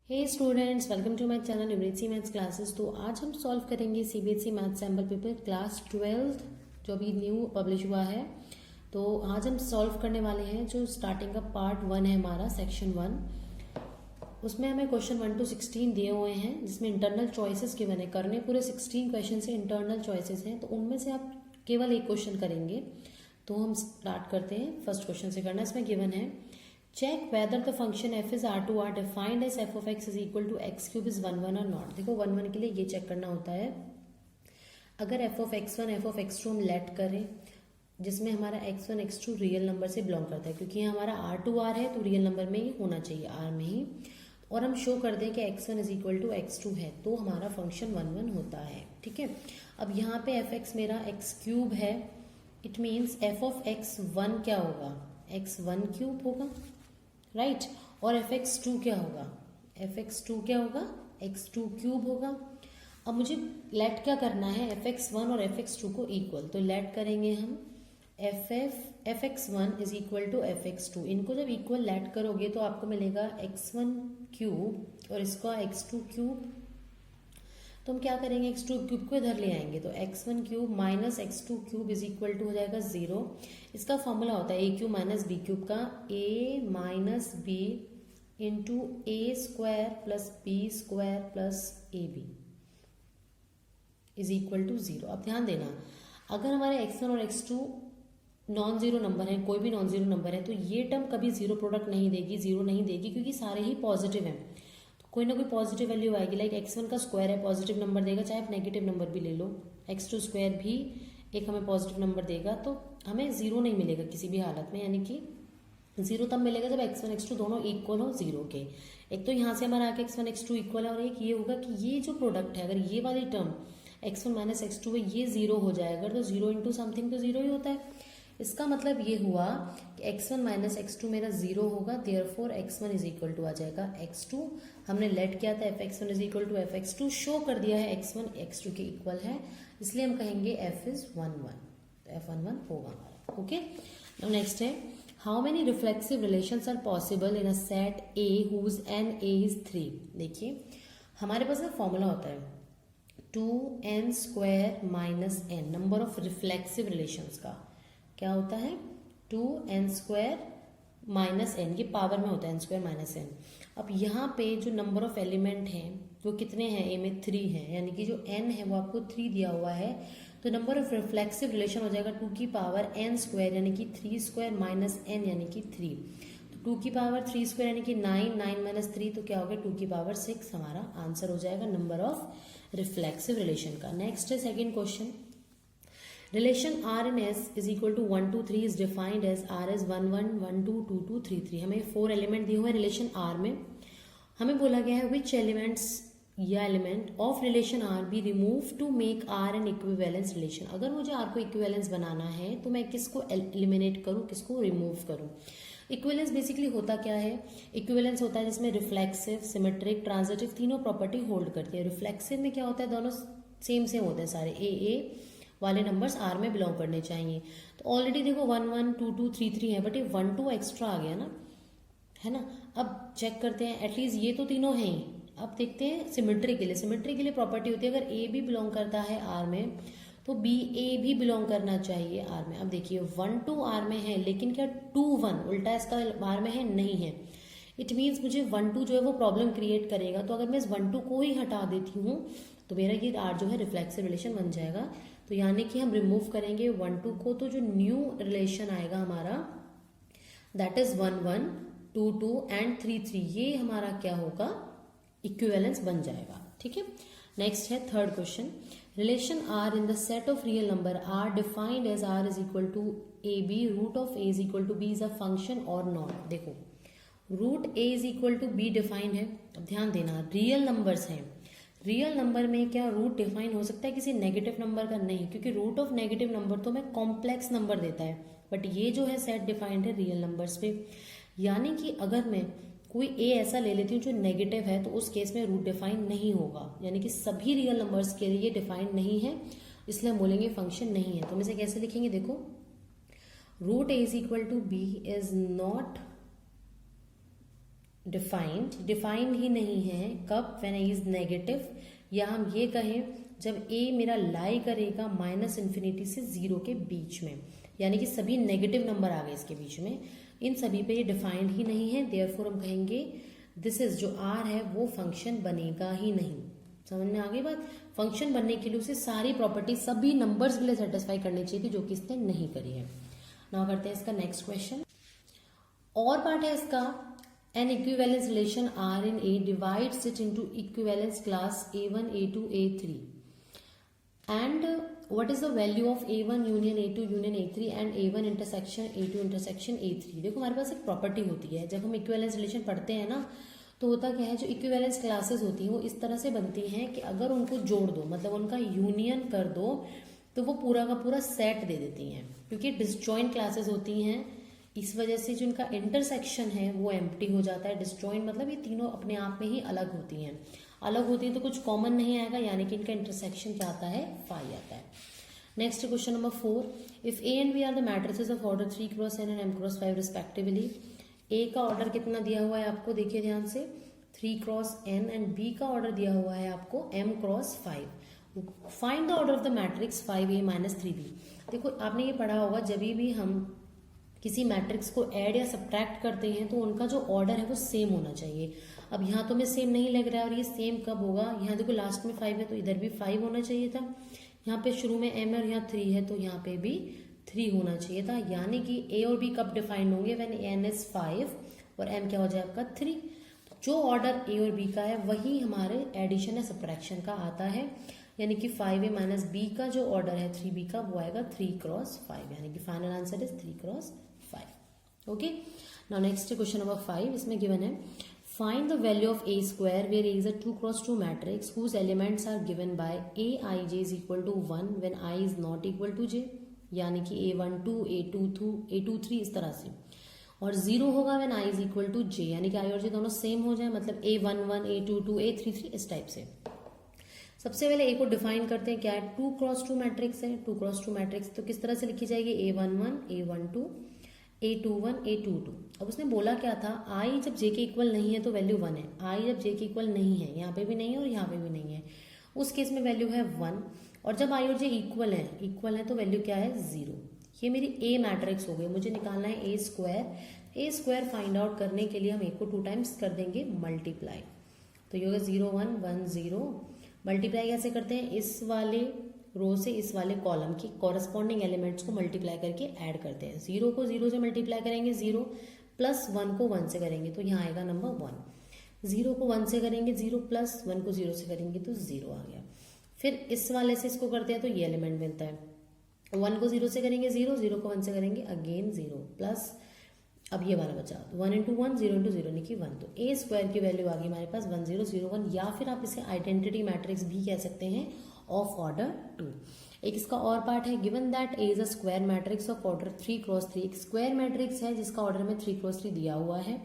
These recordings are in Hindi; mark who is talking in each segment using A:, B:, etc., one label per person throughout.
A: Hey students, welcome to my channel Unisi maths classes. तो आज हम सॉल्व करेंगे CBSE maths sample paper class 12 जो अभी न्यू पब्लिश हुआ है। तो आज हम सॉल्व करने वाले हैं जो स्टार्टिंग का पार्ट 1 है हमारा सेक्शन 1। उसमें हमें क्वेश्चन 1 to 16 दिए हुए हैं जिसमें इंटरनल चॉइसेस के बने करने पूरे 16 क्वेश्चन से इंटरनल चॉइसेस हैं। तो उनमें से आप केवल एक क्वेश्चन करेंगे। तो हम स्टार्ट करते हैं फर्स्ट क्वेश्चन से करना। इसमें गिवन है check whether the function f is r to r defined as f of x is equal to x cube is 1 1 or not। देखो 1 1 के लिए ये चेक करना होता है अगर f of x1 f of x2 हम लेट करें जिसमें हमारा x1 x2 रियल नंबर से बिलोंग करता है, क्योंकि हमारा r to r है तो रियल नंबर में ही होना चाहिए, r में ही। और हम शो कर दें कि x1 is equal to x2 है तो हमारा फंक्शन 1 1 होता है। ठीक है, अब यहाँ पे fx मेरा x क्यूब है, it means f of x1 क्या होगा, x1 क्यूब होगा, राइट। और fx2 क्या होगा, fx2 क्या होगा, x2 क्यूब होगा। अब मुझे लेट क्या करना है, fx1 और fx2 को इक्वल, तो लेट करेंगे हम fx1 is equal to fx2। इनको जब इक्वल लेट करोगे तो आपको मिलेगा x1 क्यूब और इसका x2 क्यूब। तो हम क्या करेंगे, x2 क्यूब को इधर ले आएंगे तो x1 cube minus x2 cube is equal to हो जाएगा 0। इसका फॉर्मूला होता है a cube minus b cube का, a minus b into a square plus b square plus a b is equal to 0। अब ध्यान देना, अगर हमारे x1 और x2 नॉन जीरो नंबर है, कोई भी नॉन जीरो नंबर है, तो ये टर्म कभी जीरो प्रोडक्ट नहीं देगी, जीरो नहीं देगी, क्योंकि सारे ही पॉजिटिव हैं। कोई ना कोई पॉजिटिव वैल्यू आएगी। लाइक x1 का स्क्वायर है, पॉजिटिव नंबर देगा, चाहे आप नेगेटिव नंबर भी ले लो। x2 स्क्वायर भी एक हमें पॉजिटिव नंबर देगा, तो हमें जीरो नहीं मिलेगा किसी भी हालत में, यानी कि जीरो तब मिलेगा जब x1 x2 दोनों इक्वल हो जीरो के। एक तो यहाँ से हमारा आके x1 x2 इक्वल है, और एक ये होगा कि ये जो प्रोडक्ट है, अगर ये वाली टर्म x1 माइनस x2 है ये जीरो हो जाएगा, तो जीरो इंटू समथिंग तो जीरो ही होता है। इसका मतलब ये हुआ कि x1 माइनस x2 मेरा जीरो होगा, therefore x1 is equal to आ जाएगा x2। हमने लेट किया था fx1 is equal to fx2, show कर दिया है x1 x2 के इक्वल है, इसलिए हम कहेंगे f इज 1 1, तो f 1 1 होगा हमारा। ओके, नाउ नेक्स्ट है how many reflexive relations are possible in a set a whose n a is 3। देखिए हमारे पास ना फॉर्मूला होता है 2n square minus n, number of reflexive relations का क्या होता है 2n स्क्वायर माइनस n, ये पावर में होता है n स्क्वायर माइनस n। अब यहाँ पे जो नंबर ऑफ एलिमेंट हैं वो कितने हैं, a में 3 है, यानी कि जो n है वो आपको 3 दिया हुआ है, तो नंबर ऑफ रिफ्लेक्सिव रिलेशन हो जाएगा 2 की पावर n स्क्वायर यानी कि 3 स्क्वायर माइनस n यानी कि 3। तो 2 की पावर 3 स्क्वायर यानी कि 9, 9 माइनस 3 तो क्या हो गया 2 की पावर 6, हमारा आंसर हो जाएगा नंबर ऑफ रिफ्लेक्सिव रिलेशन का। नेक्स्ट है second question, relation r in s is equal to 1 2 3 is defined as r is 1 1 1 2 2 2 3 3। हमें 4 एलिमेंट दिए हुए रिलेशन r में, हमें बोला गया है which elements या element of relation r be removed to make r an equivalence relation। अगर मुझे r को इक्विवेलेंस बनाना है तो मैं किसको एलिमिनेट करूं, किसको रिमूव करूं। इक्विवेलेंस बेसिकली होता क्या है, इक्विवेलेंस होता है जिसमें रिफ्लेक्सिव, सिमेट्रिक, ट्रांजिटिव तीनों प्रॉपर्टी होल्ड करती है। रिफ्लेक्सिव में क्या होता है, दोनों सेम सेम होते हैं, सारे ए वाले नंबर्स r में बिलोंग करने चाहिए। तो ऑलरेडी देखो 1 1 2 2 3 3 है, बट ये 1 2 एक्स्ट्रा आ गया ना, है ना। अब चेक करते हैं, एटलीस्ट ये तो तीनों हैं ही। अब देखते हैं सिमेट्री के लिए, सिमेट्री के लिए प्रॉपर्टी होती है अगर a भी बिलोंग करता है r में तो b a भी बिलोंग करना चाहिए r में। अब देखिए 1 2 r में है, लेकिन क्या 2 1 उल्टा इसका r में है, नहीं है। इट मीन्स मुझे 1 2 जो है वो प्रॉब्लम क्रिएट करेगा, तो अगर मैं इस 1 2 को ही हटा देती हूँ तो मेरा ये r जो है रिफ्लेक्सिव रिलेशन बन जाएगा। तो यानी कि हम रिमूव करेंगे 1 2 को, तो जो न्यू रिलेशन आएगा हमारा दैट इज 1 1 2 2 एंड 3 3, ये हमारा क्या होगा, इक्विवेलेंस बन जाएगा। ठीक है, नेक्स्ट है third question, relation r in the set of real number r defined as r is equal to a b, root of a is equal to b is a function और नॉट। देखो root a is equal to b defined है। अब ध्यान देना, रियल नंबर्स हैं, रियल नंबर में क्या रूट डिफाइन हो सकता है किसी नेगेटिव नंबर का, नहीं, क्योंकि रूट ऑफ नेगेटिव नंबर तो हमें कॉम्प्लेक्स नंबर देता है, बट ये जो है सेट डिफाइंड है रियल नंबर्स पे। यानी कि अगर मैं कोई ए ऐसा ले लेती हूँ जो नेगेटिव है तो उस केस में रूट डिफाइन नहीं होगा, यानी कि सभी रियल नंबर्स के लिए डिफाइंड नहीं है, इसलिए हम बोलेंगे फंक्शन नहीं है। तो हम इसे कैसे लिखेंगे, देखो root a is equal to b is not defined ही नहीं है कब, व्हेन ए इज नेगेटिव, या हम ये कहें जब ए मेरा लाई करेगा -∞ से 0 के बीच में, यानी कि सभी नेगेटिव नंबर आ गए इसके बीच में, इन सभी पे ये डिफाइंड ही नहीं है, देयरफॉर हम कहेंगे दिस इज जो आर है वो फंक्शन बनेगा ही नहीं। समझ में आ गई बात। फंक्शन बनने के लिए उसे सारी प्रॉपर्टी सभी नंबर्स के लिए सेटिस्फाई करनी चाहिए थी, जो कि इसने नहीं करी है। नाउ करते हैं इसका नेक्स्ट क्वेश्चन। और पार्ट है इसका, an equivalence relation R in A divides it into equivalence class A1 A2 A3 and what is the value of A1 union A2 union A3 and A1 intersection A2 intersection A3। देखो हमारे पास एक प्रॉपर्टी होती है, जब हम इक्विवेलेंस रिलेशन पढ़ते हैं ना, तो होता क्या है, जो इक्विवेलेंस क्लासेस होती हैं वो इस तरह से बनती हैं कि अगर उनको जोड़ दो, मतलब उनका यूनियन कर दो, तो वो पूरा का पूरा सेट दे देती हैं। क्योंकि डिसजॉइंट क्लासेस होती हैं, इस वजह से जो इनका इंटरसेक्शन है वो एम्प्टी हो जाता है। डिसजॉइंट मतलब ये तीनों अपने आप में ही अलग होती हैं, तो कुछ कॉमन नहीं आएगा, यानी कि इनका इंटरसेक्शन क्या आता है, फाई आता है। Next question number 4, if a and b are the matrices of order 3 cross n and m cross 5 respectively. A का ऑर्डर कितना दिया हुआ है आपको, देखिए ध्यान से, 3 क्रॉस n एंड बी का ऑर्डर दिया हुआ है आपको m cross 5। Find the order of the matrix 5a - 3b। देखो आपने ये पढ़ा होगा, जब भी हम किसी मैट्रिक्स को ऐड या सब्ट्रैक्ट करते हैं तो उनका जो ऑर्डर है वो सेम होना चाहिए। अब यहाँ तो मैं सेम नहीं लग रहा है, और ये सेम कब होगा, यहाँ देखो लास्ट में 5 है तो इधर भी 5 होना चाहिए था, यहाँ पे शुरू में m है और यहाँ 3 है तो यहाँ पे भी 3 होना चाहिए था। यानी कि a और b कब डिफाइंड होंगे, व्हेन n इज 5 और m क्या हो जाए आपका 3। तो जो ऑर्डर a और b का है वही हमारे एडिशन या सब्ट्रैक्शन का आता है, यानी कि 5a - b का जो ऑर्डर है 3b का वो आएगा 3 क्रॉस 5, यानी कि final answer is 3 cross 5। Okay, now next question number 5, इसमें गिवन है find the value of a square where a is a 2 cross 2 matrix whose elements are given by aij is equal to 1 when i is not equal to j, यानी कि a12 a22 a23 इस तरह से, और 0 होगा when i is equal to j, यानी कि i और j दोनों सेम हो जाए, मतलब a11 a22 a33 इस टाइप से। सबसे पहले a को डिफाइन करते हैं, क्या है, 2 क्रॉस 2 मैट्रिक्स है। 2 क्रॉस 2 मैट्रिक्स तो किस तरह से लिखी जाएगी, a11 a12 a21 a22। अब उसने बोला क्या था, i जब j के इक्वल नहीं है तो वैल्यू 1 है, i जब j के इक्वल नहीं है, यहाँ पे भी नहीं है और यहाँ पे भी नहीं है, उस केस में वैल्यू है 1, और जब i और j इक्वल है तो वैल्यू क्या है, 0। ये मेरी a मैट्रिक्स हो गई, मुझे निकालना है a स्क्वायर फाइंड आउट करने के लिए हम a को 2 टाइम्स कर देंगे मल्टीप्लाई, तो ये होगा 0 1 1 0। मल्टीप्लाई कैसे करते हैं, इस वाले रो से इस वाले कॉलम की कॉरस्पॉन्डिंग एलिमेंट्स को मल्टीप्लाई करके ऐड करते हैं। 0 को 0 से मल्टीप्लाई करेंगे 0, प्लस 1 को 1 से करेंगे तो यहाँ आएगा नंबर 1। 0 को 1 से करेंगे 0, प्लस 1 को 0 से करेंगे तो 0 आ गया। फिर इस वाले से इसको करते हैं तो ये एलिमेंट मिलता है, 1 को 0 से करेंगे 0, 0 को 1 से करेंगे अगेन 0, प्लस अब ये वाला बचा 1 इंटू 1 0 इंटू 0 यानी कि 1, तो a स्क्वायर की वैल्यू आ गई हमारे पास 1 0 0 1, या फिर आप इसे आइडेंटिटी मैट्रिक्स भी कह सकते हैं ऑफ ऑर्डर 2। एक इसका और पार्ट है, given that A is a square matrix of order 3 cross 3। एक स्क्वायर मैट्रिक्स है जिसका ऑर्डर में 3 क्रॉस 3 दिया हुआ है,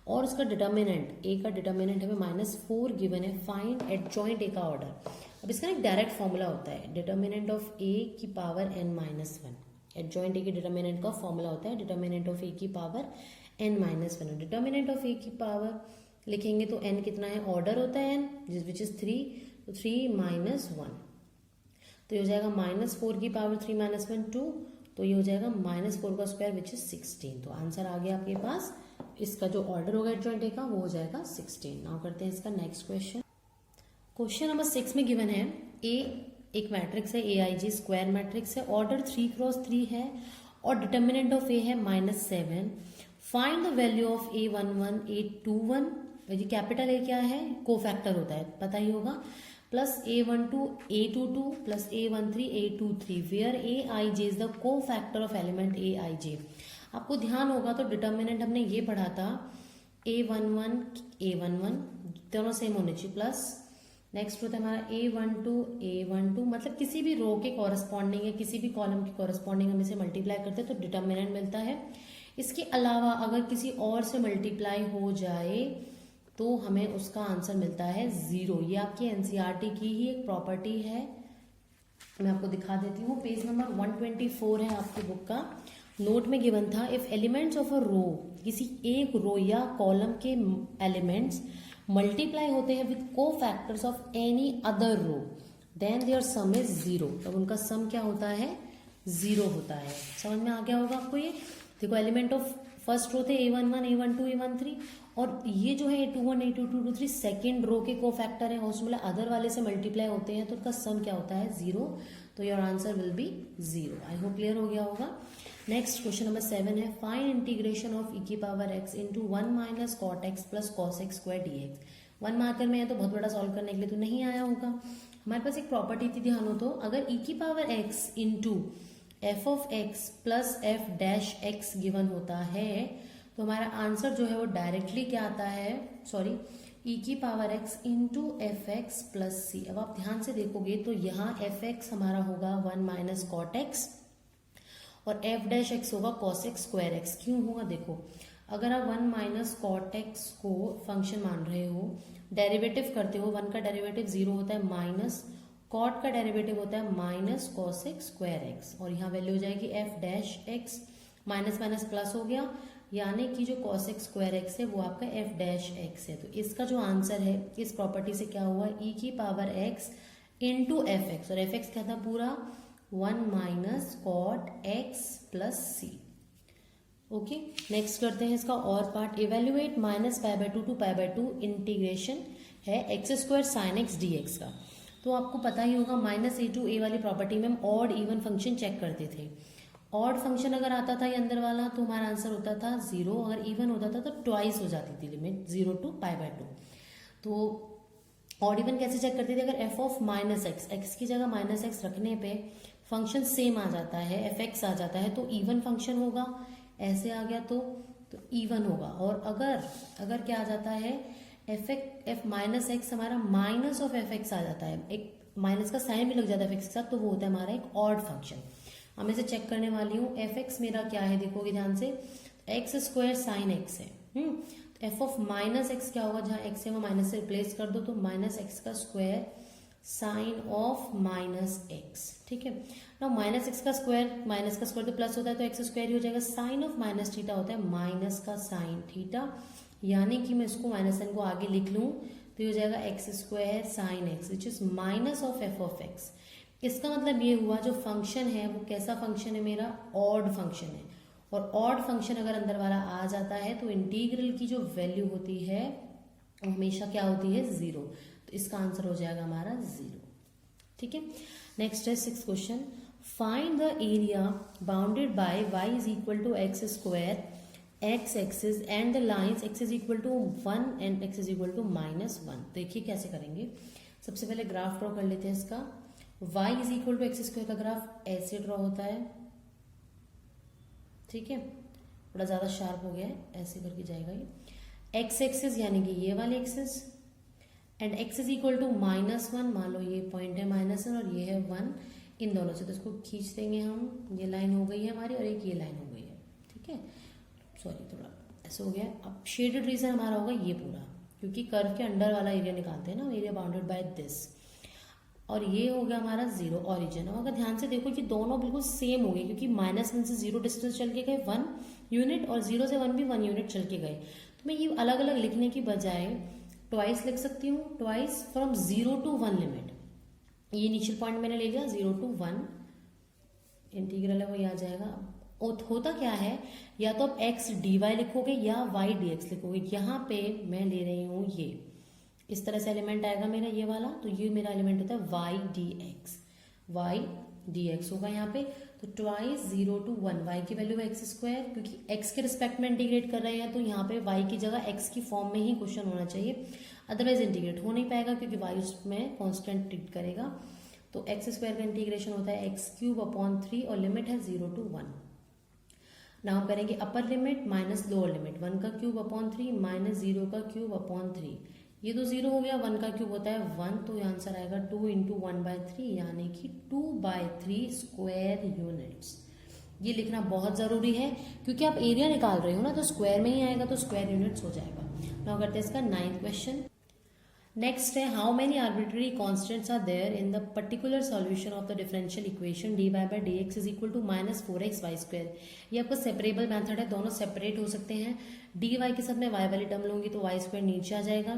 A: और उसका डिटर्मिनेंट ए का डिटर्मिनेंट हमें -4 गिवन है। फाइंड एडजॉइंट ए का ऑर्डर। अब इसका एक डायरेक्ट फॉर्मूला होता है, डिटर्मिनेंट ऑफ ए की पावर n-1। एडजॉइंट ए के डिटर्मिनेंट का फॉर्मूला होता है डिटर्मिनेंट ऑफ ए की पावर n-1। डिटर्मिनेंट ऑफ ए की पावर लिखेंगे तो n कितना है, ऑर्डर होता है n विच इज 3, तो 3 - 1, तो ये हो जाएगा -4 की पावर 3 - 1 2, तो ये हो जाएगा -4 का स्क्वायर विच इज 16। तो आंसर आ गया आपके पास, इसका जो ऑर्डर होगा एडजॉइंट ए का वो हो जाएगा 16। नाउ करते हैं इसका नेक्स्ट क्वेश्चन। क्वेश्चन नंबर 6 में गिवन है ए एक मैट्रिक्स है AIJ स्क्वायर मैट्रिक्स है, ऑर्डर 3 क्रॉस 3 है और डिटर्मिनेंट ऑफ ए है -7। Find the value of A11 A21, ये कैपिटल ए क्या है, कोफैक्टर होता है पता ही होगा, plus A12 A22 plus A13 A23 where AIJ is the cofactor of element AIJ। आपको ध्यान होगा तो डिटर्मिनेंट हमने ये पढ़ा था A11 दोनों सेम होने चाहिए, प्लस नेक्स्ट होता है हमारा A12 मतलब किसी भी रो के कॉरस्पॉन्डिंग या किसी भी कॉलम के कॉरस्पॉन्डिंग हम इसे मल्टीप्लाई करते हैं तो डिटर्मिनेंट मिलता है। इसके अलावा अगर किसी और से मल्टीप्लाई हो जाए तो हमें उसका आंसर मिलता है 0। ये आपकी NCERT की ही एक प्रॉपर्टी है, मैं आपको दिखा देती हूँ। पेज नंबर 124 है आपकी बुक का, नोट में गिवन था इफ एलिमेंट्स ऑफ अ रो, किसी एक रो या कॉलम के एलिमेंट्स मल्टीप्लाई होते हैं with cofactors of any other row then their sum is zero, तब उनका सम क्या होता है, जीरो होता है। समझ में आ गया होगा आपको ये। देखो एलिमेंट ऑफ फर्स्ट रो थे A11, A12, A13 और ये जो है A21, A22, A23 second row के को फैक्टर है, उसमें अदर वाले से मल्टीप्लाई होते हैं तो उनका सम क्या होता है, जीरो। तो your answer will be zero. I hope clear हो गया होगा। नेक्स्ट क्वेश्चन नंबर 7 है फाइंड इंटीग्रेशन ऑफ e की power x into 1 minus cot x plus cos x square d x. 1 marker में है तो बहुत बड़ा सॉल्व करने के लिए तो नहीं आया होगा। हमारे पास एक प्रॉपर्टी थी, ध्यान हो तो, अगर e की power x into F of x plus F dash x given होता है तो हमारा आंसर जो है वो डायरेक्टली क्या आता है, सॉरी, e की power x into f x plus c. अब आप ध्यान से देखोगे तो यहाँ एफ एक्स हमारा होगा 1 माइनस कॉट एक्स और एफ डैश एक्स होगा कॉस एक्स स्क्वायर एक्स। क्यों होगा, देखो अगर आप 1 माइनस कॉट एक्स को फंक्शन मान रहे हो, डेरिवेटिव करते हो, 1 का डेरिवेटिव 0 होता है, माइनस कॉट का डेरिवेटिव होता है minus cos x square x, और यहाँ वैल्यू हो जाएगी F dash x, minus minus plus हो गया, यानी कि जो कॉस एक्स स्क्वायर एक्स है वो आपका एफ डैश एक्स है। तो इसका जो आंसर है इस प्रॉपर्टी से क्या हुआ, e की power x into f x, और एफ एक्स क्या था पूरा 1 minus cot x plus c. Okay, next करते हैं इसका और part. Evaluate minus pi by 2 to pi by 2 integration है x square sine x d x का। तो आपको पता ही होगा माइनस ए टू ए वाली प्रॉपर्टी में हम ऑड इवन फंक्शन चेक करते थे। ऑड फंक्शन अगर आता था ये अंदर वाला तो हमारा आंसर होता था 0, अगर इवन होता था तो ट्वाइस हो जाती थी लिमिट 0 टू पाई बाय 2। तो ऑड इवन कैसे चेक करते थे, अगर F of minus x, x की जगह माइनस एक्स रखने पे फंक्शन सेम आ जाता है, एफ एक्स आ जाता है तो इवन फंक्शन होगा, ऐसे आ गया तो इवन होगा। और अगर क्या आ जाता है, एफ माइनस एक्स हमारा माइनस ऑफ एफ एक्स आ जाता है, एक माइनस का साइन भी लग जाता है एफ एक्स के साथ, तो वो होता है हमारा एक ऑड फंक्शन। हम इसे चेक करने वाली हूँ। एफ एक्स मेरा क्या है, देखोगे ध्यान से, एक्स स्क्वायर साइन एक्स है। एफ ऑफ माइनस एक्स क्या होगा, जहाँ एक्स है वो माइनस से रिप्लेस कर दो तो माइनस एक्स का square sine of minus x. ठीक है ना, माइनस एक्स का स्क्वायर तो प्लस होता है तो एक्स स्क्वायर ही हो जाएगा। साइन ऑफ माइनस थीटा होता है माइनस का साइन थीटा, यानी कि मैं इसको माइनस साइन को आगे लिख लूं तो ये हो जाएगा x square sine x which is minus of F of x. इसका मतलब ये हुआ जो फंक्शन है वो कैसा फंक्शन है, मेरा ऑड फंक्शन है, और ऑड फंक्शन अगर अंदर वाला आ जाता है तो इंटीग्रल की जो वैल्यू होती है वो हमेशा क्या होती है, 0। तो इसका आंसर हो जाएगा हमारा 0। ठीक है, नेक्स्ट है 6th question. Find the area bounded by y is equal to x square x axis and the lines x is equal to 1 and x is equal to -1। देखिए कैसे करेंगे। सबसे पहले ग्राफ ड्रॉ कर लेते हैं इसका। y is equal to x square का ग्राफ ऐसे ड्रॉ होता है, ठीक है, थोड़ा ज्यादा शार्प हो गया है, ऐसे करके जाएगा ये। एक्स एक्सिस यानी कि ये वाले axis and x is equal to -1, मान लो ये पॉइंट है -1 और ये है 1, इन दोनों से तो इसको खींच देंगे हम, ये लाइन हो गई है हमारी और एक ये लाइन हो गई है। ठीक है, सॉरी थोड़ा ऐसे हो गया। अब शेडेड रीजन हमारा होगा ये पूरा, क्योंकि कर्व के अंडर वाला एरिया निकालते हैं ना, एरिया बाउंडेड बाय दिस, और ये हो गया हमारा 0 ऑरिजिन। अब अगर ध्यान से देखो कि दोनों बिल्कुल सेम हो गए, क्योंकि -1 से 0 डिस्टेंस चल के गए 1 यूनिट और 0 से 1 भी 1 यूनिट चल के गए। तो मैं ये अलग अलग लिखने की बजाय ट्वाइस लिख सकती हूँ, ट्वाइस फ्रॉम 0 टू 1 लिमिट। ये इनिशियल पॉइंट मैंने ले लिया 0 टू 1, इंटीग्रल है वो यहाँ जाएगा। होता क्या है, या तो आप x dy लिखोगे या y dx लिखोगे। यहाँ पे मैं ले रही हूँ ये, इस तरह से एलिमेंट आएगा मेरा ये वाला, तो ये मेरा एलिमेंट होता है y dx होगा यहाँ पे। तो ट्वाइस 0 टू 1, y की वैल्यू है एक्स स्क्वायर, क्योंकि x के रिस्पेक्ट में इंटीग्रेट कर रहे हैं तो यहाँ पे y की जगह x की फॉर्म में ही क्वेश्चन होना चाहिए, अदरवाइज इंटीग्रेट हो नहीं पाएगा क्योंकि y उसमें कॉन्स्टेंट ट्रीट करेगा। तो एक्स स्क्वायर का इंटीग्रेशन होता है x³ और लिमिट है 0 टू 1। नाउ हम करेंगे upper limit minus lower limit, 1³ minus 0³ ये तो 0 हो गया, 1³ होता है 1, तो ये आंसर आएगा 2 × 1/3 यानी कि 2/3 स्क्वायर यूनिट्स। ये लिखना बहुत जरूरी है क्योंकि आप एरिया निकाल रहे हो ना, तो स्क्वायर में ही आएगा तो स्क्वायर यूनिट्स हो जाएगा। नाउ करते हैं इसका 9th क्वेश्चन। नेक्स्ट है how many arbitrary constants are there in the particular solution of the differential equation d y by d x is equal to -4x/² ये आपका सेपरेबल मेथड है, दोनों सेपरेट हो सकते हैं। डी वाई के साथ में वाई वाली टर्म लूंगी तो y² नीचे आ जाएगा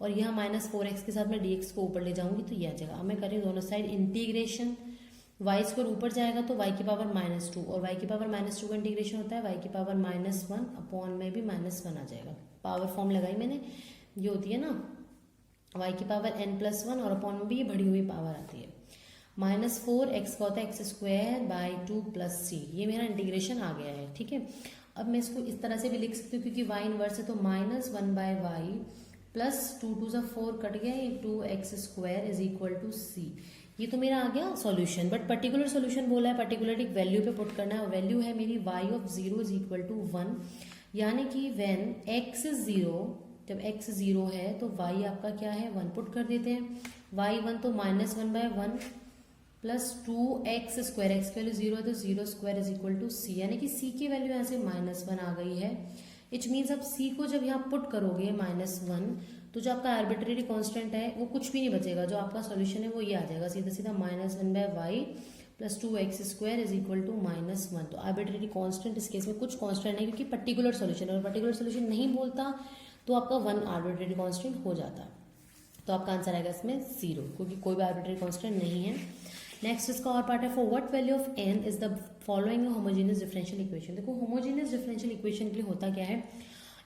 A: और यहाँ -4x के साथ में dx को ऊपर ले जाऊंगी तो ये आ जाएगा। अब मैं कर रही हूँ दोनों साइड इंटीग्रेशन, y² ऊपर जाएगा तो y की पावर -2 और y की पावर -2 का इंटीग्रेशन होता है y की पावर -1 अपॉन में भी -1 आ जाएगा। पावर फॉर्म लगाई मैंने, ये होती है ना y की पावर n+1 और अपॉन में भी ये बढ़ी हुई पावर आती है। -4x का होता है x² 2 + c, ये मेरा इंटीग्रेशन आ गया है। ठीक है, अब मैं इसको इस तरह से भी लिख सकती हूँ क्योंकि y इनवर्स है तो -1/y प्लस 2 2 4 कट गया, ये 2x² = c। ये तो मेरा आ गया सॉल्यूशन, बट पर्टिकुलर सॉल्यूशन बोला है, पर्टिकुलर एक वैल्यू पे पुट करना है। वैल्यू है मेरी y ऑफ 0 = 1, यानी कि व्हेन x इज 0, जब x 0 है तो y आपका क्या है 1 पुट कर देते हैं। y1 तो -1/1 प्लस 2x², x की वैल्यू 0 है तो 0² = c, यानी कि c की वैल्यू यहाँ से -1 आ गई है। इट मीन्स अब c को जब यहाँ पुट करोगे -1 तो जो आपका आर्बिट्रेरी कांस्टेंट है वो कुछ भी नहीं बचेगा, जो आपका सॉल्यूशन है वो ये आ जाएगा सीधा सीधा -1/y प्लस 2x² = -1। तो आर्बिट्रेरी कांस्टेंट इस केस में कुछ कांस्टेंट है क्योंकि पर्टिकुलर सॉल्यूशन है, और पर्टिकुलर सॉल्यूशन नहीं बोलता तो आपका 1 आर्बिट्रेरी कांस्टेंट हो जाता। तो आपका आंसर आएगा इसमें 0, क्योंकि कोई भी आर्बिट्रेरी कांस्टेंट नहीं है। नेक्स्ट इसका और पार्ट है for what value of n is the following homogeneous differential equation. देखो होमोजेनियस डिफरेंशियल इक्वेशन के लिए होता क्या है,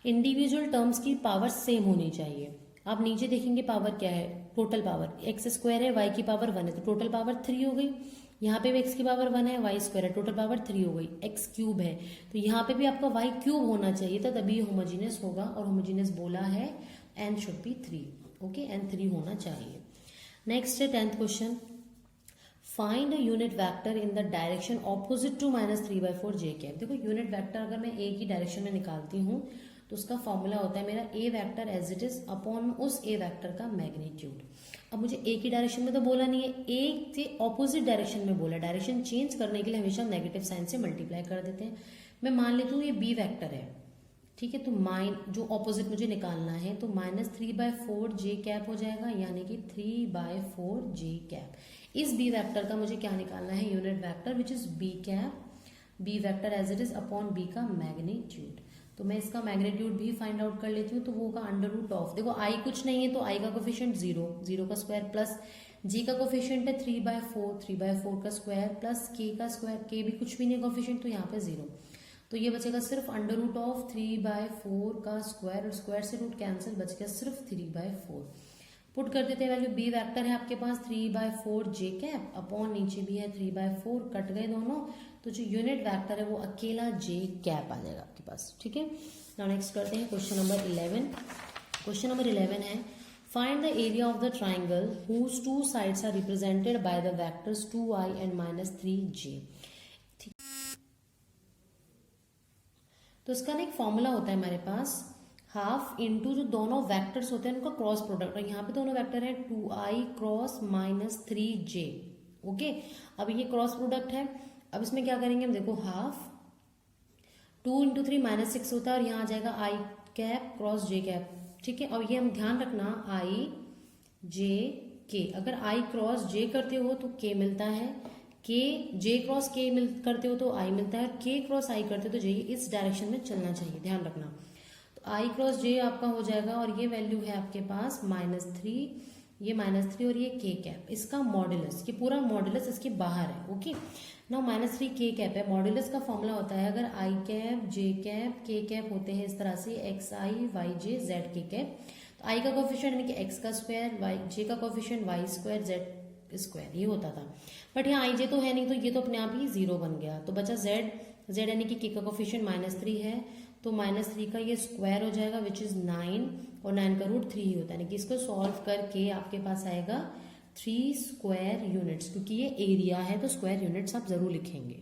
A: इंडिविजुअल टर्म्स की पावर सेम होनी चाहिए। आप नीचे देखेंगे पावर क्या है, टोटल पावर x² है, y की पावर 1 है तो टोटल पावर 3 हो गई। यहाँ पे भी x की पावर 1 है, y² है, टोटल पावर 3 हो गई। x³ है तो यहाँ पे भी आपका y³ होना चाहिए था, तभी होमोजेनियस होगा, और होमोजेनियस बोला है n should be 3। Okay, n 3 होना चाहिए। नेक्स्ट है 10th question, find a unit vector in the direction opposite to -3/4 j cap. देखो यूनिट वेक्टर अगर मैं a की डायरेक्शन में निकालती हूँ तो उसका फॉर्मूला होता है मेरा a vector as it is upon उस a वेक्टर का मैग्नीट्यूड। अब मुझे a की डायरेक्शन में तो बोला नहीं है, a से ऑपोजिट डायरेक्शन में बोला। डायरेक्शन चेंज करने के लिए हमेशा नेगेटिव साइन से मल्टीप्लाई कर देते हैं। मैं मान लेती हूँ ये b वेक्टर है, ठीक है, तो जो ऑपोजिट मुझे निकालना है तो -3/4 j कैप हो जाएगा, यानी कि 3/4 j कैप। इस b वेक्टर का मुझे क्या निकालना है, unit vector which is b cap, b vector as it is upon b का मैग्नीट्यूड। तो मैं इसका मैग्नीट्यूड भी फाइंड आउट कर लेती हूँ, तो वो होगा √ऑफ, देखो i कुछ नहीं है तो i का कोफिशिएंट 0, 0 का स्क्वायर प्लस g का कोफिशिएंट है 3/4, 3/4 का स्क्वायर प्लस k का स्क्वायर, k भी कुछ भी नहीं कोफिशिएंट तो यहाँ पे 0, तो ये बचेगा सिर्फ √ऑफ 3/4 का स्क्वायर, और स्क्वायर से रूट कैंसिल, बच गया सिर्फ 3/4। पुट कर देते हैं वैल्यू, b वेक्टर है आपके पास 3/4 j कैप, अपॉन नीचे भी है 3/4, कट गए दोनों, तो जो यूनिट वेक्टर है वो अकेला j कैप आ जाएगा आपके पास। ठीक है, नाउ नेक्स्ट करते हैं क्वेश्चन नंबर 11। क्वेश्चन नंबर 11 है find the area of the triangle whose 2 sides are represented by the vectors 2i and -3j। तो इसका ना एक फॉर्मूला होता है हमारे पास, हाफ इंटू जो दोनों वेक्टर्स होते हैं उनका क्रॉस प्रोडक्ट, और यहाँ पे दोनों वेक्टर है 2i क्रॉस -3j। ओके, अब ये क्रॉस प्रोडक्ट है, अब इसमें क्या करेंगे हम, देखो हाफ 2 × 3 -6 होता है, और यहाँ आ जाएगा i cap cross j cap. ठीक है, और ये हम ध्यान रखना i j k, अगर i क्रॉस j करते हो तो k मिलता है, j क्रॉस k करते हो तो i मिलता है, k क्रॉस i करते हो तो j, इस डायरेक्शन में चलना चाहिए, ध्यान रखना। तो i क्रॉस j आपका हो जाएगा, और ये वैल्यू है आपके पास -3, ये -3 और ये k कैप, इसका मॉड्यूलस, ये पूरा मॉड्यूलस इसके बाहर है। ओके, नाउ -3 k कैप है, मॉड्यूलस का फॉर्मूला होता है, अगर i cap j cap k cap होते हैं इस तरह से xi yj zk कैप, तो i का कोफिशिएंट यानी कि x का स्क्वायर, j का कोफिशिएंट y² z² ये होता था, बट यहाँ i j तो है नहीं, तो ये तो अपने आप ही 0 बन गया, तो बचा z यानी कि k का कोफिशिएंट -3 है, तो -3 का ये स्क्वायर हो जाएगा विच इज 9, और 9 का रूट 3 ही होता है, यानी कि इसको सॉल्व करके आपके पास आएगा 3 स्क्वायर यूनिट्स, क्योंकि ये एरिया है तो स्क्वायर यूनिट्स आप जरूर लिखेंगे।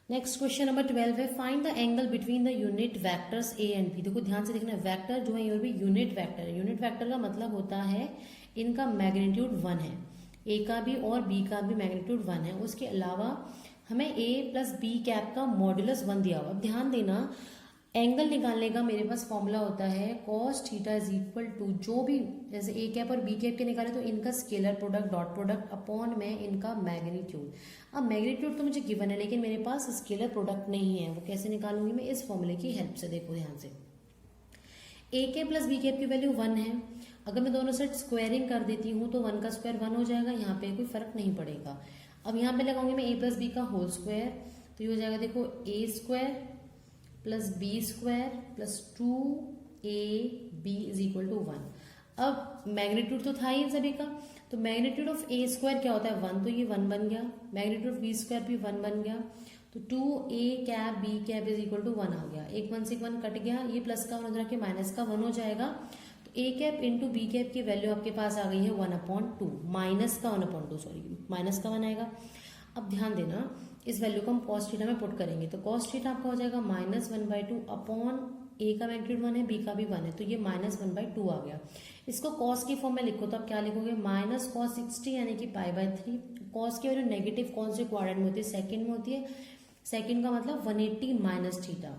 A: नेक्स्ट क्वेश्चन नंबर 12 है find the angle between the unit vectors a and b। देखो ध्यान से देखना, वेक्टर जो है ये भी यूनिट वेक्टर है, यूनिट वेक्टर का मतलब होता है इनका मैग्नीट्यूड 1 है, a का भी और b का भी मैग्नीट्यूड 1 है, उसके अलावा हमें a प्लस b कैप का मॉड्यूलस 1 दिया हुआ। अब ध्यान देना, एंगल निकालने का मेरे पास फॉर्मूला होता है cos theta is equal to, जो भी जैसे ए कैप और बी कैप के निकाले तो इनका scalar product dot product upon में इनका मैग्नीट्यूड। अब मैग्नीट्यूड तो मुझे गिवन है लेकिन मेरे पास स्केलर प्रोडक्ट नहीं है, वो कैसे निकालूंगी मैं, इस फॉर्मूले की हेल्प से। देखो ध्यान से, A cap plus B cap की वैल्यू 1 है, अगर मैं दोनों साइड स्क्वायरिंग कर देती हूँ तो 1 का स्क्वायर 1 हो जाएगा, यहाँ पे कोई फर्क नहीं पड़ेगा। अब यहाँ पे लगाऊंगी मैं ए प्लस बी का होल स्क्वायर, तो ये हो जाएगा देखो a square plus b square plus 2ab is equal to 1। अब मैग्नीट्यूड तो था ही इन सभी का, तो मैग्नीट्यूड ऑफ ए स्क्वायर क्या होता है 1, तो ये 1 बन गया, मैग्नीट्यूड ऑफ बी स्क्वायर भी 1 बन गया, तो 2a cap b cap is equal to 1 आ गया। एक 1 से 1 कट गया, ये प्लस का 1 उधर के माइनस का 1 हो जाएगा, तो A cap into B cap की वैल्यू आपके पास आ गई है 1/2, माइनस का 1/2, सॉरी माइनस का 1 आएगा। अब ध्यान देना, इस वैल्यू को हम कॉस थीटा में पुट करेंगे, तो कॉस थीटा आपका हो जाएगा -1/2 अपॉन ए का मैग्नीट्यूड 1 है, बी का भी 1 है, तो ये -1/2 आ गया। इसको कॉस की फॉर्म में लिखो तो आप क्या लिखोगे, माइनस कॉस 60 यानी कि π/3। कॉस की वैल्यू नेगेटिव कौन से क्वाड्रेंट में होती है, सेकंड में होती है, सेकंड का मतलब 180 माइनस थीटा।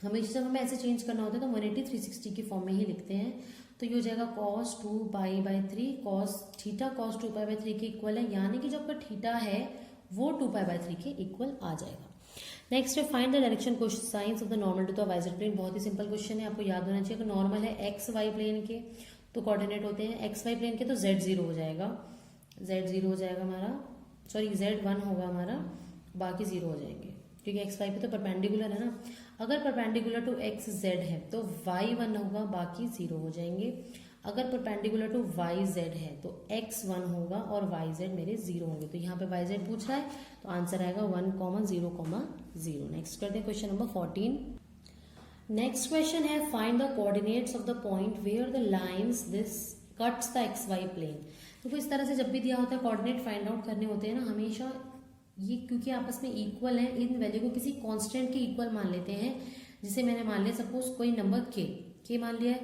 A: हमेशा जब हमें ऐसे चेंज करना होता है तो 180 360 की फॉर्म में ही लिखते हैं, तो ये हो जाएगा cos 2π/3 cos थीटा cos 2π/3 के इक्वल है, यानी कि जो आपका थीटा है वो 2π/3 के इक्वल आ जाएगा। नेक्स्ट है find the direction cosines of the normal to the y z plane. बहुत ही सिंपल क्वेश्चन है, आपको याद होना चाहिए कि नॉर्मल है एक्स वाई प्लेन के तो कोऑर्डिनेट होते हैं एक्स वाई प्लेन के, तो z0 हो जाएगा, z0 हो जाएगा हमारा, सॉरी z1 होगा हमारा, बाकी 0 हो जाएंगे क्योंकि एक्स वाई पे तो परपेंडिकुलर है ना। अगर परपेंडिकुलर टू एक्स जेड है तो y1 होगा, बाकी 0 हो जाएंगे। अगर परपेंडिकुलर टू वाई जेड है तो x1 होगा और वाई जेड मेरे 0 होंगे, तो यहाँ पे वाई जेड पूछ रहा है तो आंसर आएगा 1,0,0। नेक्स्ट करते हैं क्वेश्चन नंबर 14। नेक्स्ट क्वेश्चन है find the coordinates of the point where the lines this cuts the x y plane. तो इस तरह से जब भी दिया होता है कोऑर्डिनेट फाइंड आउट करने होते हैं ना, हमेशा ये क्योंकि आपस में इक्वल है, इन वैल्यू को किसी कांस्टेंट के इक्वल मान लेते हैं। जिसे मैंने मान लिया सपोज कोई नंबर के मान लिया है,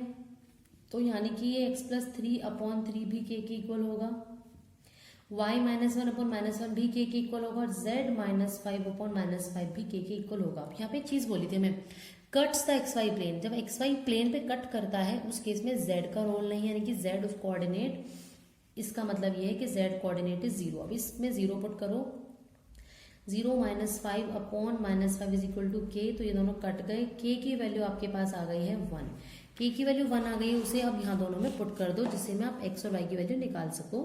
A: तो यानी कि ये x+3/3 भी k के इक्वल होगा, y-1/-1 भी k के इक्वल होगा, और z-5/-5 भी k के इक्वल होगा। यहाँ पे एक चीज बोली थी मैं, cuts the x y plane, जब एक्स वाई प्लेन पे कट करता है उस केस में z का रोल नहीं, यानी कि z उस कोऑर्डिनेट, इसका मतलब ये है कि z कोऑर्डिनेट इज 0। अब इसमें 0 पुट करो, 0 -5/-5 इज इक्वल टू k, तो ये दोनों कट गए, k की वैल्यू आपके पास आ गई है 1, k की वैल्यू 1 आ गई है, उसे अब यहाँ दोनों में पुट कर दो जिससे में आप x और y की वैल्यू निकाल सको।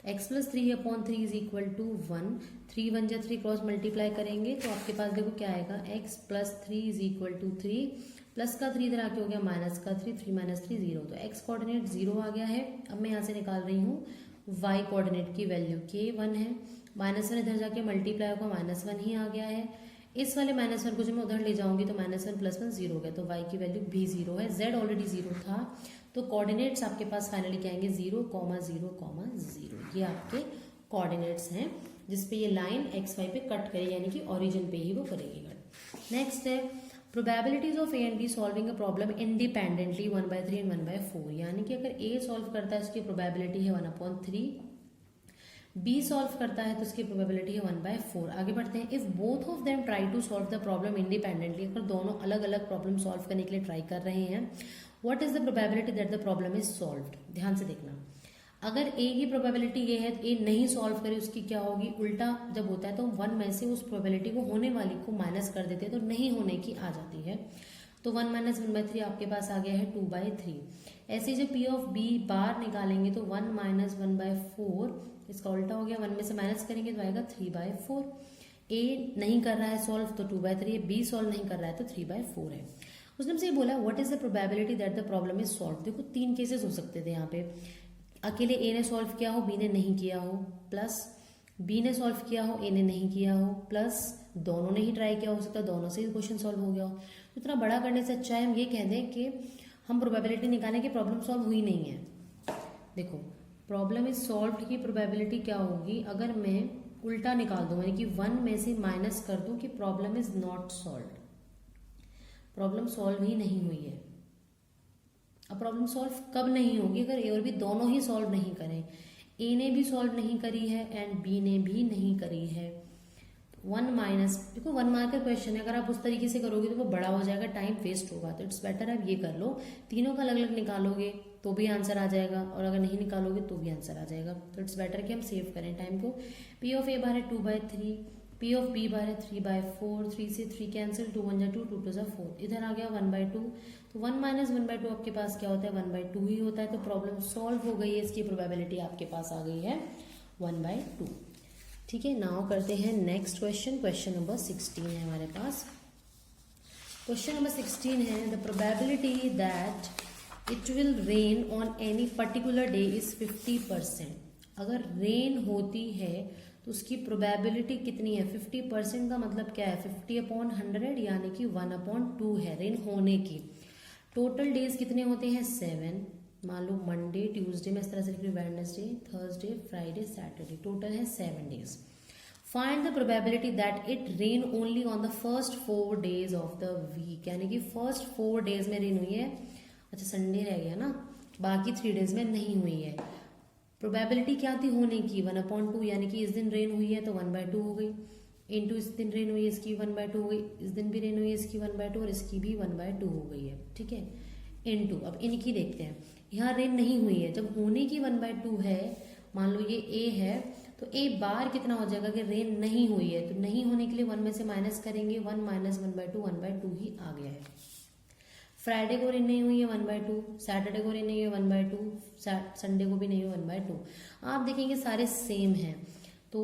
A: x+3/3 इज इक्वल टू 1, 3 1 जा 3 क्रॉस मल्टीप्लाई करेंगे तो आपके पास देखो क्या आएगा, x+3 is equal to 3, plus का 3 इधर आके हो गया माइनस का 3, 3 - 3 0, तो x कोऑर्डिनेट 0 आ गया है। अब मैं यहाँ से निकाल रही हूँ y कोऑर्डिनेट की वैल्यू, k 1 है, -1 इधर जाके मल्टीप्लाई होगा, -1 ही आ गया है। इस वाले -1 को जब मैं उधर ले जाऊंगी तो -1 + 1 0 हो गया, तो y की वैल्यू भी 0 है, z ऑलरेडी 0 था, तो कोऑर्डिनेट्स आपके पास फाइनली क्या आएंगे 0, 0, 0। ये आपके कोऑर्डिनेट्स हैं जिसपे ये लाइन एक्स वाई पे कट करे, यानी कि ओरिजिन पे ही वो करेगी कट। नेक्स्ट है probabilities of A and be solving a problem independently 1/3 and 1/4, यानी कि अगर ए सॉल्व करता है उसकी प्रोबेबिलिटी है 1/3, बी सॉल्व करता है तो उसकी प्रोबेबिलिटी है 1/4। आगे बढ़ते हैं, if both of them try to solve the problem independently, अगर दोनों अलग अलग प्रॉब्लम सॉल्व करने के लिए ट्राई कर रहे हैं, what is the probability that the problem is solved. ध्यान से देखना, अगर ए की प्रोबेबिलिटी ये है ए नहीं सॉल्व करे, उसकी क्या होगी, उल्टा जब होता है तो 1 में से उस प्रोबेबिलिटी को होने वाली को माइनस कर देते हैं तो नहीं होने की आ जाती है, तो 1 - 1/3 आपके पास आ गया है 2/3। ऐसे जब पी ऑफ बी बार निकालेंगे तो 1 - 1/4, इसका उल्टा हो गया, 1 में से माइनस करेंगे तो आएगा 3/4। ए नहीं कर रहा है सॉल्व तो 2/3, बी सॉल्व नहीं कर रहा है तो 3/4 है। उसने हमसे बोला what is the probability that the problem is solve. देखो 3 केसेस हो सकते थे यहाँ पे, अकेले ए ने सॉल्व किया हो, बी ने नहीं किया हो, प्लस बी ने सॉल्व किया हो, ए ने नहीं किया हो, प्लस दोनों ने ही ट्राई किया हो सकता है दोनों से ही क्वेश्चन सॉल्व हो गया हो। तो इतना बड़ा करने से अच्छा है हम ये कह दें कि हम प्रोबेबिलिटी निकालें कि प्रॉब्लम सॉल्व हुई नहीं है। देखो प्रॉब्लम इज सॉल्व्ड की प्रोबेबिलिटी क्या होगी, अगर मैं उल्टा निकाल दूं, यानी कि 1 में से माइनस कर दूं कि problem is not solved, problem solve ही नहीं हुई है। अब प्रॉब्लम सॉल्व कब नहीं होगी, अगर ए और बी दोनों ही सॉल्व नहीं करें, ए ने भी सॉल्व नहीं करी है एंड बी ने भी नहीं करी है, 1 माइनस, देखो 1 मार्कर क्वेश्चन है, अगर आप उस तरीके से करोगे तो वो बड़ा हो जाएगा, टाइम वेस्ट होगा, तो इट्स बेटर आप ये कर लो, तीनों का अलग अलग निकालोगे तो भी आंसर आ जाएगा, और अगर नहीं निकालोगे तो भी आंसर आ जाएगा, तो इट्स बेटर कि हम सेव करें टाइम को। पी ऑफ ए बार है 2/3, पी ऑफ बी बार है 3/4, 3 से 3 कैंसिल, 2 1 जा 2, 2 2 जा 4, इधर आ गया 1/2, तो 1 माइनस 1/2 आपके पास क्या होता है, 1/2 ही होता है, तो प्रॉब्लम सॉल्व हो गई है, इसकी प्रोबेबिलिटी आपके पास आ गई है 1/2। ठीक है, नाउ करते हैं नेक्स्ट क्वेश्चन, क्वेश्चन नंबर 16 है हमारे पास। क्वेश्चन नंबर 16 है, the probability that it will rain on any particular day is 50%। अगर रेन होती है तो उसकी प्रोबेबिलिटी कितनी है, 50%। का मतलब क्या है, 50/100 यानी कि 1/2 है रेन होने की। टोटल डेज कितने होते हैं, 7। मान लो मंडे, ट्यूसडे में इस तरह से लिख रही हूँ, Wednesday, Thursday, Friday, Saturday, total है 7 days. Find the probability that it rain only on the first 4 days of the week, यानी कि फर्स्ट 4 डेज में रेन हुई है, अच्छा संडे रह गया ना, बाकी 3 डेज में नहीं हुई है। प्रोबेबिलिटी क्या थी होने की, 1/2, यानी कि इस दिन रेन हुई है तो 1/2 हो गई, इंटू इस दिन रेन हुई है इसकी 1/2 हो गई, इस दिन भी रेन हुई है इसकी 1/2 और इसकी भी 1/2 हो गई है। ठीक है, इंटू अब इनकी देखते हैं, यहाँ रेन नहीं हुई है, जब होने की 1/2 है, मान लो ये ए है, तो ए बार कितना हो जाएगा कि रेन नहीं हुई है, तो नहीं होने के लिए 1 में से माइनस करेंगे, 1 माइनस 1/2, 1/2 ही आ गया है। फ्राइडे को रेन नहीं हुई है 1/2, सैटरडे को रेन नहीं हुई है 1/2, संडे को भी नहीं हुई 1/2। आप देखेंगे सारे सेम हैं, तो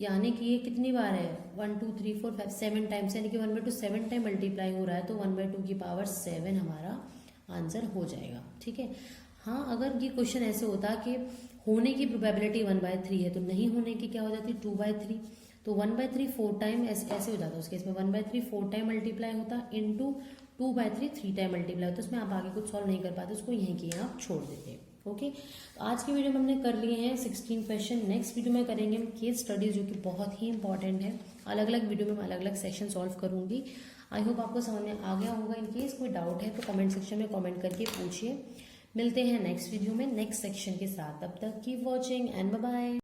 A: यानी कि ये कितनी बार है, 1 2 3 4 5 7 टाइम्स, यानी कि 1/2 7 टाइम मल्टीप्लाई हो रहा है, तो 1/2 की पावर 7 हमारा आंसर हो जाएगा। ठीक है, हाँ अगर ये क्वेश्चन ऐसे होता कि होने की प्रोबेबिलिटी 1/3 है, तो नहीं होने की क्या हो जाती, 2/3, तो 1/3 4 टाइम ऐसे हो जाता, उस केस में 1/3 4 टाइम मल्टीप्लाई होता, इंटू 2/3 3 टाइम मल्टीप्लाई होता, उसमें आप आगे कुछ सॉल्व नहीं कर पाते, उसको यहीं के यहाँ आप छोड़ देते। ओके, तो आज की वीडियो में हमने कर लिए हैं 16 क्वेश्चन। नेक्स्ट वीडियो में करेंगे हम केस स्टडीज, जो कि बहुत ही इंपॉर्टेंट है। अलग अलग वीडियो में मैं अलग अलग सेक्शन सॉल्व करूंगी। आई होप आपको समझ में आ गया होगा। इन केस कोई डाउट है तो कमेंट सेक्शन में कमेंट करके पूछिए। मिलते हैं नेक्स्ट वीडियो में नेक्स्ट सेक्शन के साथ, तब तक keep watching and bye bye.